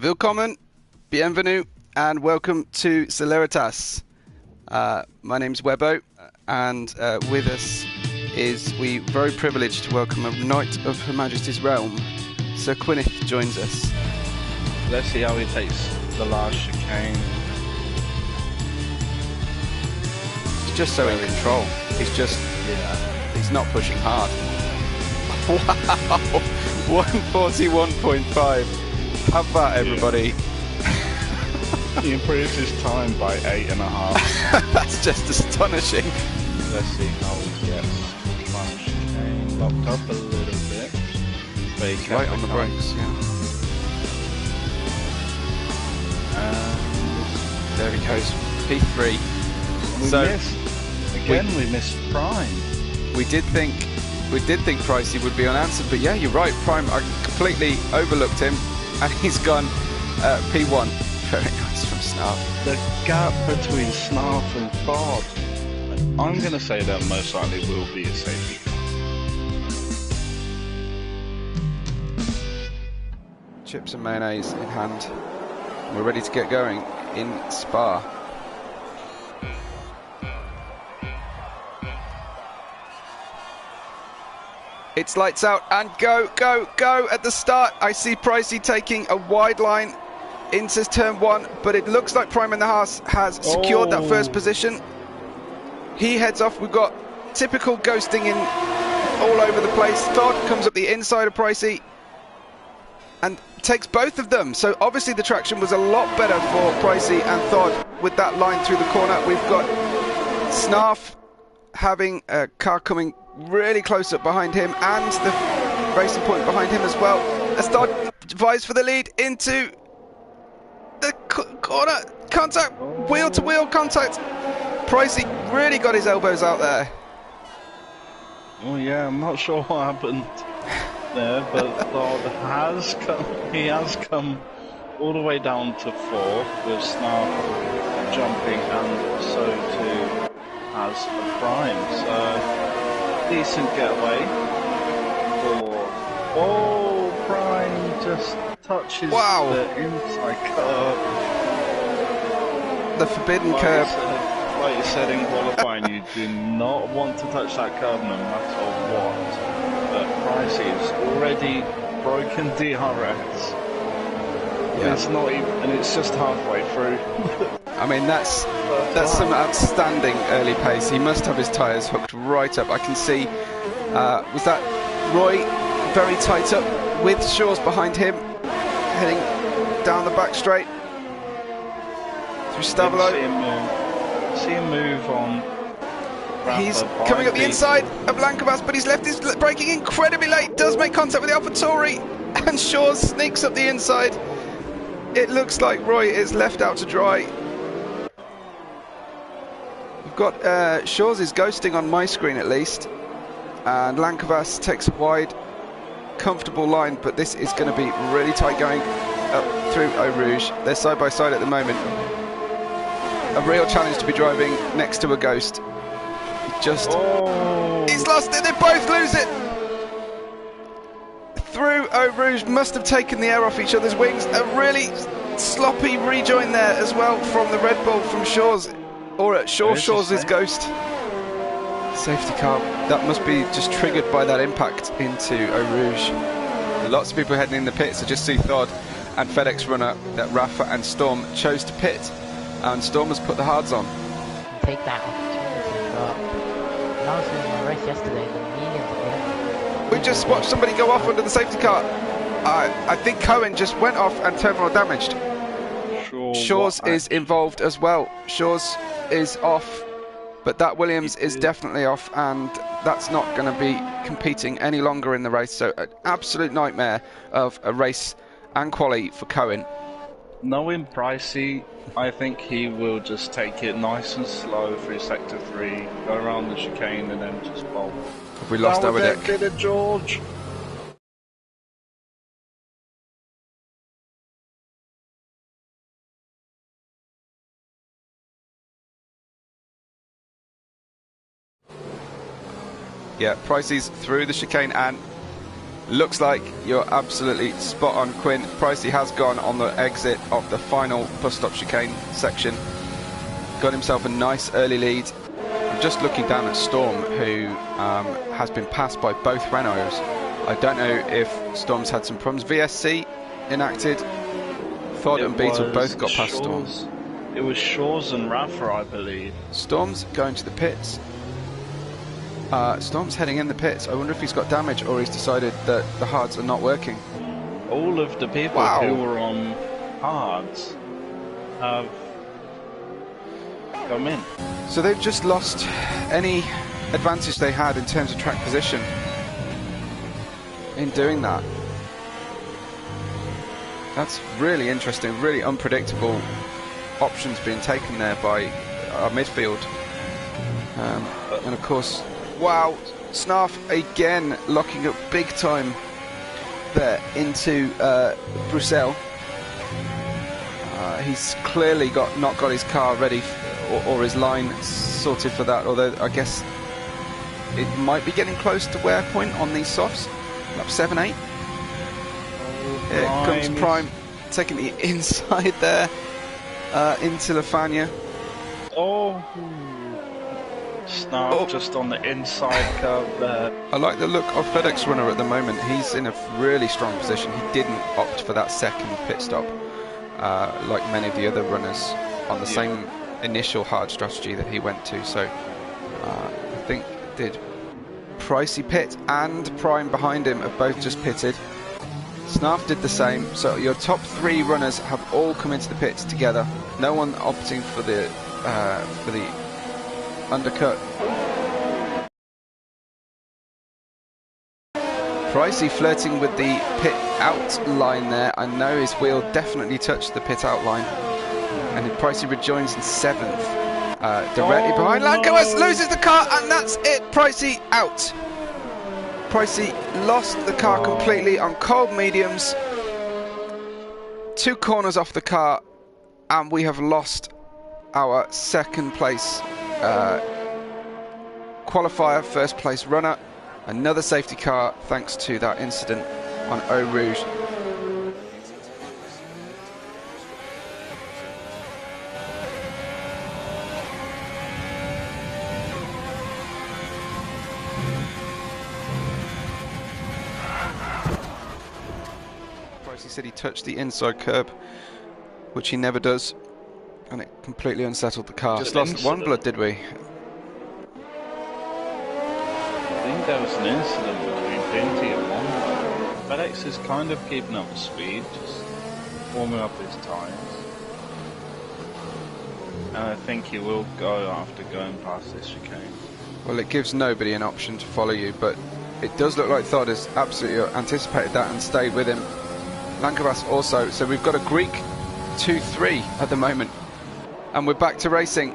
Willkommen, bienvenue, and welcome to Celeritas. My name's Webbo, and with us is we very privileged to welcome a knight of Her Majesty's realm. Sir Gwyneth joins us. Let's see how he takes the last chicane. He's just so in control. He's not pushing hard. Wow, 141.5. Have that, everybody. He improves his time by 8.5. That's just astonishing. Let's see how he gets last chicane. Locked up a little bit. But he Right on the brakes, yeah. There he goes, P3. We missed Prime. We did think Pricey would be unanswered, but yeah, you're right. Prime, I completely overlooked him, and he's gone P1. Very nice from Snarf. The gap between Snarf and Thod, I'm going to say that most likely will be a safety car. Chips and mayonnaise in hand. We're ready to get going in Spa. It's lights out and go, go, go at the start. I see Pricey taking a wide line into turn one, but it looks like Prime in the Haas has secured that first position. He heads off. We've got typical ghosting in all over the place. Thod comes up the inside of Pricey and takes both of them. So obviously the traction was a lot better for Pricey and Thod with that line through the corner. We've got Snarf having a car coming really close up behind him, and the racing point behind him as well. As Thod vies for the lead into the corner. Contact, wheel to wheel contact. Pricey really got his elbows out there. Oh yeah, I'm not sure what happened there, but Thod has come all the way down to fourth with Snarf jumping, and so too has a Prime. So decent getaway for Prime just touches the inside curve. The forbidden curve. Like you said in qualifying, you do not want to touch that curve no matter what. But Pricey's already broken DRS. Yeah. It's not even, and it's just halfway through. I mean, that's some outstanding early pace. He must have his tyres hooked right up. I can see, was that Roy very tight up with Shaw's behind him, heading down the back straight through Stavilo. See him move on. He's coming up the inside of Lankavas, but he's left his braking incredibly late. Does make contact with the AlphaTauri, and Shaw sneaks up the inside. It looks like Roy is left out to dry. We've got Shaw's is ghosting on my screen at least, and Lankavas takes a wide, comfortable line, but this is going to be really tight going up through Eau Rouge. They're side by side at the moment. A real challenge to be driving next to a ghost. He's lost it. They both lose it. Through Eau Rouge, must have taken the air off each other's wings. A really sloppy rejoin there as well from the Red Bull from Shaw's, or Shaw's is Ghost. Safety car, that must be just triggered by that impact into Eau Rouge. Lots of people heading in the pits. I just see Thod and FedEx runner that Rafa and Storm chose to pit, and Storm has put the hards on. Take that opportunity, but when I was doing my race yesterday, the mediums again. We just watched somebody go off under the safety car. I think Cohen just went off and terminal damaged. Shaw's is involved as well. Shaw's is off, but that Williams is definitely off, and that's not going to be competing any longer in the race. So an absolute nightmare of a race and quali for Cohen. Knowing Pricey, I think he will just take it nice and slow through sector 3, go around the chicane, and then just bolt. Have we lost our deck? Did it, George? Yeah, Pricey's through the chicane, and Looks like you're absolutely spot on, Quinn. Pricey has gone on the exit of the final bus stop chicane section. Got himself a nice early lead. I'm just looking down at Storm, who has been passed by both Renaults. I don't know if Storm's had some problems. VSC enacted. Thod and Beetle both got past Storm. It was Shaw's and Rafa, I believe. Storm's going to the pits. Storm's heading in the pits. I wonder if he's got damage or he's decided that the hards are not working. All of the people who were on hards have come in. So they've just lost any advantage they had in terms of track position in doing that. That's really interesting, really unpredictable options being taken there by our midfield. And of course, wow, Snarf again locking up big time there into Bruxelles. He's clearly not got his car ready or his line sorted for that, although I guess it might be getting close to wear point on these softs. Lap 7-8. Here comes Prime taking the inside there into Lafania. Oh, Snarf just on the inside curve there. I like the look of FedEx Runner at the moment. He's in a really strong position. He didn't opt for that second pit stop like many of the other runners on the same initial hard strategy that he went to. So I think did Pricey pit and Prime behind him have both just pitted. Snarf did the same. So your top three runners have all come into the pits together. No one opting for the undercut. Pricey flirting with the pit out line there. I know his wheel definitely touched the pit out line. And Pricey rejoins in 7th. Directly behind. Lankowas loses the car, and that's it. Pricey out. Pricey lost the car completely on cold mediums. 2 corners off the car, and we have lost our second place qualifier, first place runner. Another safety car thanks to that incident on Eau Rouge. Pricey said he touched the inside curb, which he never does, and it completely unsettled the car. Just lost 1 blood, did we? I think there was an incident between Binti and one. FedEx is kind of keeping up the speed, just warming up his tyres. And I think he will go after going past this chicane. Well, it gives nobody an option to follow you, but it does look like Thod has absolutely anticipated that and stayed with him. Lankowas also, so we've got a Greek 2-3 at the moment. And we're back to racing.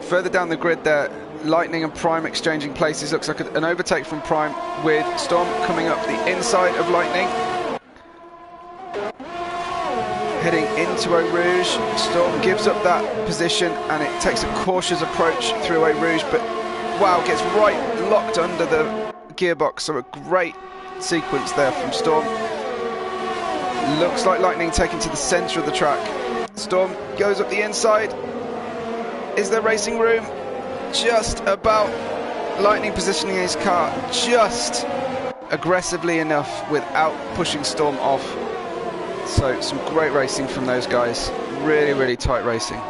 Further down the grid there, Lightning and Prime exchanging places. Looks like an overtake from Prime with Storm coming up the inside of Lightning. Heading into Eau Rouge. Storm gives up that position and it takes a cautious approach through Eau Rouge, but wow, gets right locked under the gearbox. So a great sequence there from Storm. Looks like Lightning taken to the centre of the track. Storm goes up the inside. Is there racing room? Just about. Lightning positioning his car just aggressively enough without pushing Storm off. So some great racing from those guys. Really, really tight racing.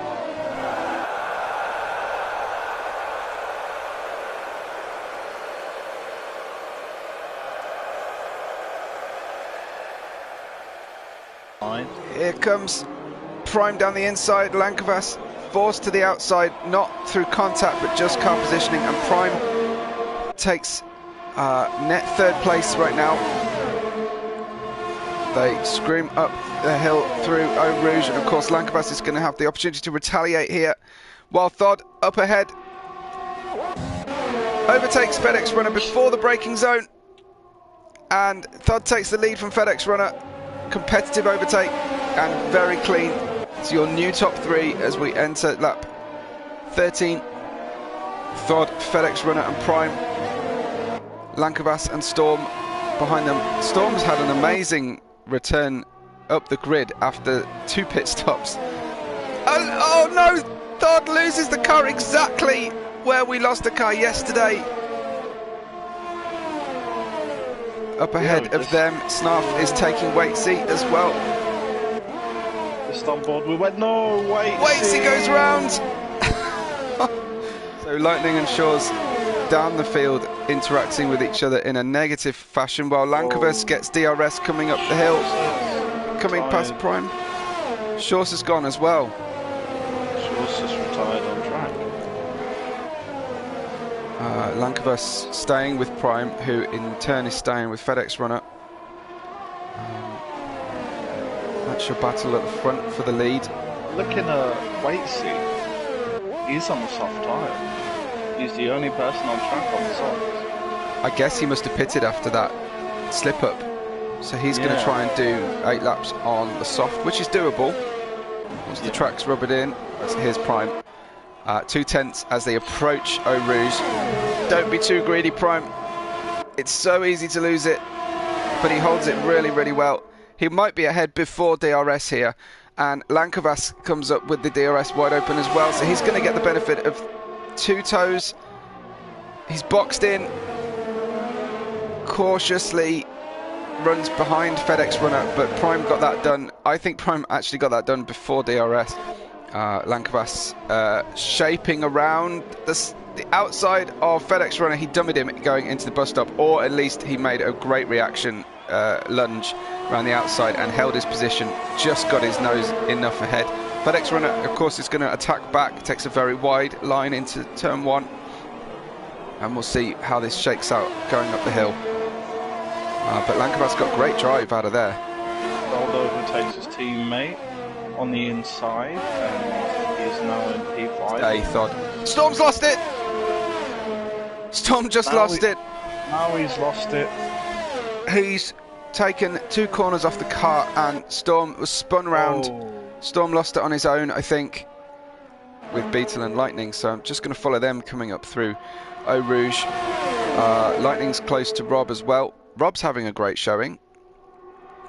Here comes Prime down the inside. Lankowas forced to the outside, not through contact but just car positioning, and Prime takes net 3rd place right now. They scream up the hill through Eau Rouge, and of course Lankowas is going to have the opportunity to retaliate here, while Thod up ahead overtakes FedEx Runner before the braking zone, and Thod takes the lead from FedEx Runner. Competitive overtake and very clean. It's your new top 3 as we enter lap 13. Thod, FedEx Runner and Prime, Lankowas and Storm behind them. Storm's had an amazing return up the grid after 2 pit stops. Oh no! Thod loses the car exactly where we lost the car yesterday. Up ahead of them, Snarf is taking Waitsy as well. Just on board, we went, no, Waitsy goes round! So Lightning and Shaw's down the field interacting with each other in a negative fashion, while Lankovers gets DRS coming up the hill, coming past Prime. Shaw's has gone as well. Shaw's just retired on track. Lankovers staying with Prime, who in turn is staying with FedEx Runner. That's your battle at the front for the lead. Looking at Waitsy, he's on the soft tyre. He's the only person on track on the soft. I guess he must have pitted after that slip up. So he's going to try and do 8 laps on the soft, which is doable. Once the track's rubbered in, so here's Prime. 2 tenths as they approach Eau Rouge. Don't be too greedy, Prime. It's so easy to lose it, but he holds it really, really well. He might be ahead before DRS here, and Lankovas comes up with the DRS wide open as well, so he's going to get the benefit of 2 toes. He's boxed in, cautiously runs behind FedEx Runner, but Prime got that done. I think Prime actually got that done before DRS. Lankovas shaping around the outside of FedEx Runner. He dummied him going into the bus stop, or at least he made a great reaction lunge around the outside and held his position, just got his nose enough ahead. FedEx Runner, of course, is going to attack back, takes a very wide line into turn 1, and we'll see how this shakes out going up the hill. But Lankovas got great drive out of there. Gold overtakes his teammate on the inside, and he is now in P5. Hey, Thod. Storm's lost it! Storm just lost it. Now he's lost it. He's taken 2 corners off the car, and Storm was spun round. Storm lost it on his own, I think, with Beetle and Lightning, so I'm just going to follow them coming up through Eau Rouge. Lightning's close to Rob as well. Rob's having a great showing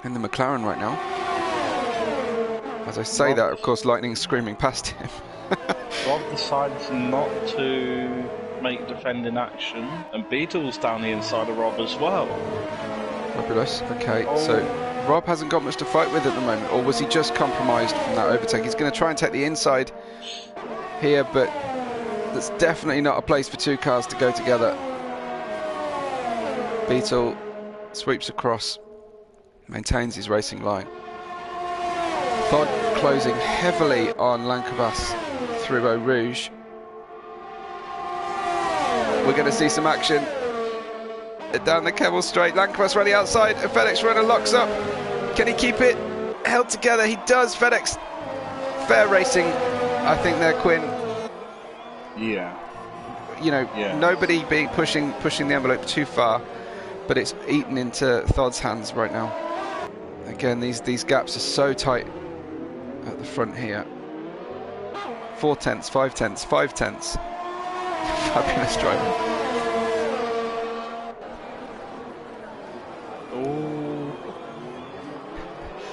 in the McLaren right now. As I say that, of course, Lightning's screaming past him. Rob decides not to make defending action, and Beetle's down the inside of Rob as well. Fabulous. Okay, so Rob hasn't got much to fight with at the moment, or was he just compromised from that overtake? He's going to try and take the inside here, but that's definitely not a place for 2 cars to go together. Beetle sweeps across, maintains his racing line. Thod closing heavily on Lankovas through Eau Rouge. We're going to see some action down the Kemmel Straight. Lankovas running outside, a FedEx Runner locks up. Can he keep it held together? He does. FedEx fair racing, I think there, Quinn. Yeah. You know, nobody being pushing the envelope too far, but it's eaten into Thod's hands right now. Again, these gaps are so tight at the front here. 4 tenths, 5 tenths, 5 tenths. Fabulous driving.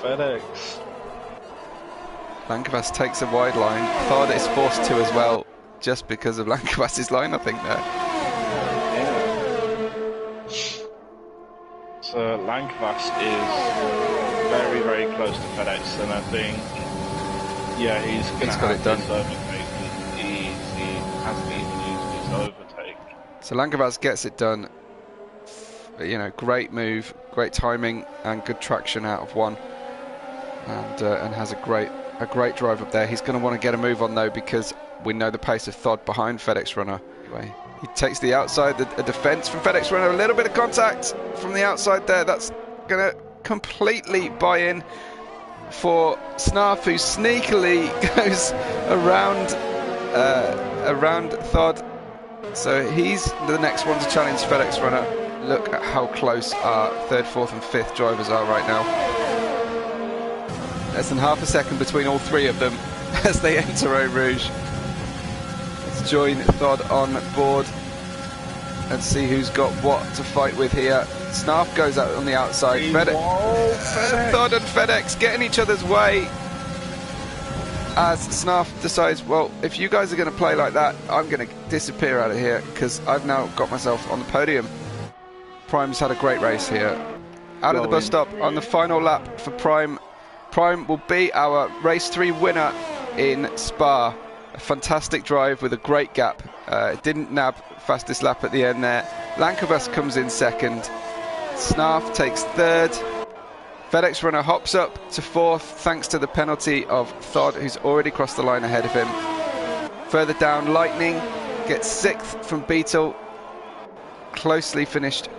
FedEx. Lankovas takes a wide line. Thod is forced to as well, just because of Lankovas' line, I think, there. Yeah. So Lankovas is very, very close to FedEx, and I think, he's going to have this overtake. He hasn't even used his overtake. So Lankovas gets it done. You know, great move, great timing, and good traction out of 1, and has a great drive up there. He's going to want to get a move on though, because we know the pace of Thod behind FedEx Runner. Anyway, he takes the outside, a defense from FedEx Runner, a little bit of contact from the outside there. That's going to completely buy in for Snarf, who sneakily goes around Thod. So he's the next one to challenge FedEx Runner. Look at how close our 3rd, 4th and 5th drivers are right now. Less than half a second between all 3 of them as they enter Eau Rouge. Let's join Thod on board and see who's got what to fight with here. Snarf goes out on the outside. FedEx. Thod and FedEx get in each other's way as Snarf decides, well, if you guys are going to play like that, I'm going to disappear out of here because I've now got myself on the podium. Prime's had a great race here. Out of the bus stop on the final lap for Prime. Prime will be our race 3 winner in Spa. A fantastic drive with a great gap. Didn't nab fastest lap at the end there. Lankabas comes in second. Snarf takes third. FedEx runner hops up to fourth thanks to the penalty of Thod, who's already crossed the line ahead of him. Further down, Lightning gets sixth from Beetle. Closely finished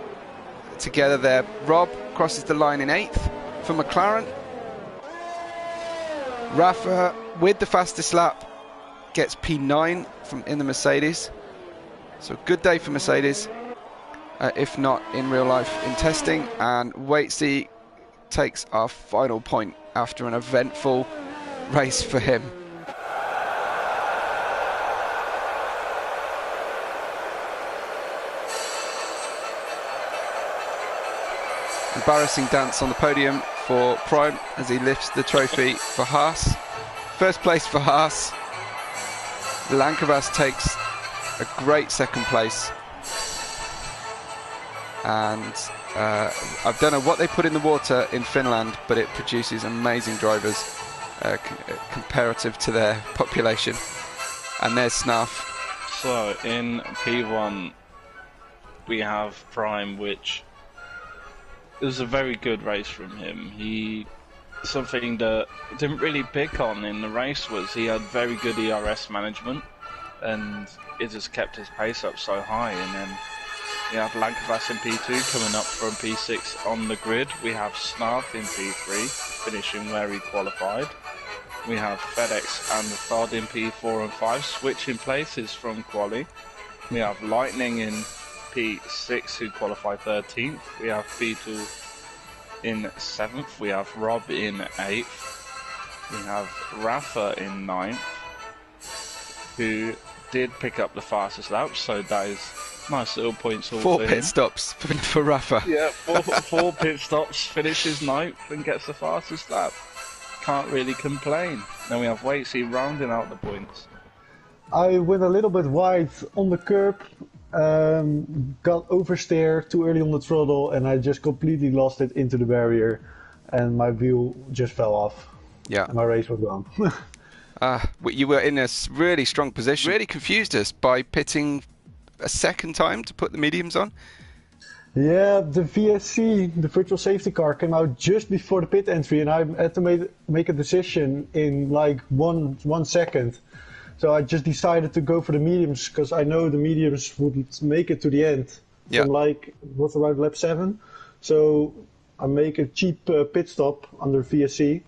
together there. Rob crosses the line in eighth for McLaren. Rafa, with the fastest lap, gets P9 in the Mercedes. So good day for Mercedes, if not in real life in testing. And Waitsy takes our final point after an eventful race for him. Embarrassing dance on the podium for Prime as he lifts the trophy for Haas. First place for Haas. Lankabas takes a great second place. And I don't know what they put in the water in Finland, but it produces amazing drivers comparative to their population. And there's Snarf. So in P1 we have Prime, which is a very good race from him. Something that didn't really pick on in the race was he had very good ERS management, and it just kept his pace up so high. And then we have Lankavas in P2 coming up from P6 on the grid. We have Snarf in P3 finishing where he qualified. We have FedEx and the Thod in P4 and 5 switching places from quali. We have Lightning in P6 who qualified 13th. We have P2 in 7th. We have Rob in 8th. We have Rafa in 9th, who did pick up the fastest lap, so that is nice little points all Four for pit him. stops for Rafa. Yeah, four pit stops, finishes 9th and gets the fastest lap. Can't really complain. Then we have Waitsy rounding out the points. I went a little bit wide on the curb, got oversteer too early on the throttle, and I just completely lost it into the barrier, and my wheel just fell off. Yeah. And my race was gone. You were in a really strong position. Really confused us by pitting a second time to put the mediums on. Yeah, the VSC, the virtual safety car, came out just before the pit entry, and I had to make a decision in like one second. So I just decided to go for the mediums because I know the mediums would make it to the end. Yeah. From like, it was around lap 7. So I make a cheap pit stop under VSC.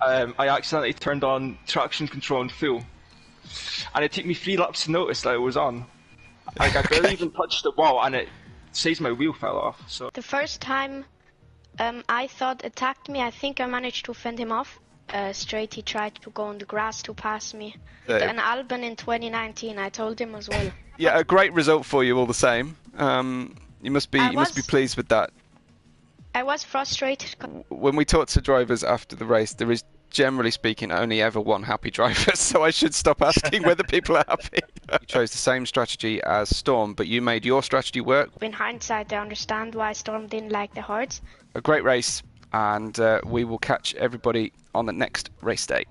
I accidentally turned on traction control in full, and it took me 3 laps to notice that it was on. Like, I barely even touched the wall, and it says my wheel fell off. So the first time I thought attacked me, I think I managed to fend him off. Straight, he tried to go on the grass to pass me. And Alban in 2019, I told him as well. Yeah, a great result for you all the same. You must be pleased with that. I was frustrated. When we talk to drivers after the race, there is, generally speaking, only ever one happy driver, so I should stop asking whether people are happy. You chose the same strategy as Storm, but you made your strategy work. In hindsight, I understand why Storm didn't like the hards. A great race, and we will catch everybody on the next race day.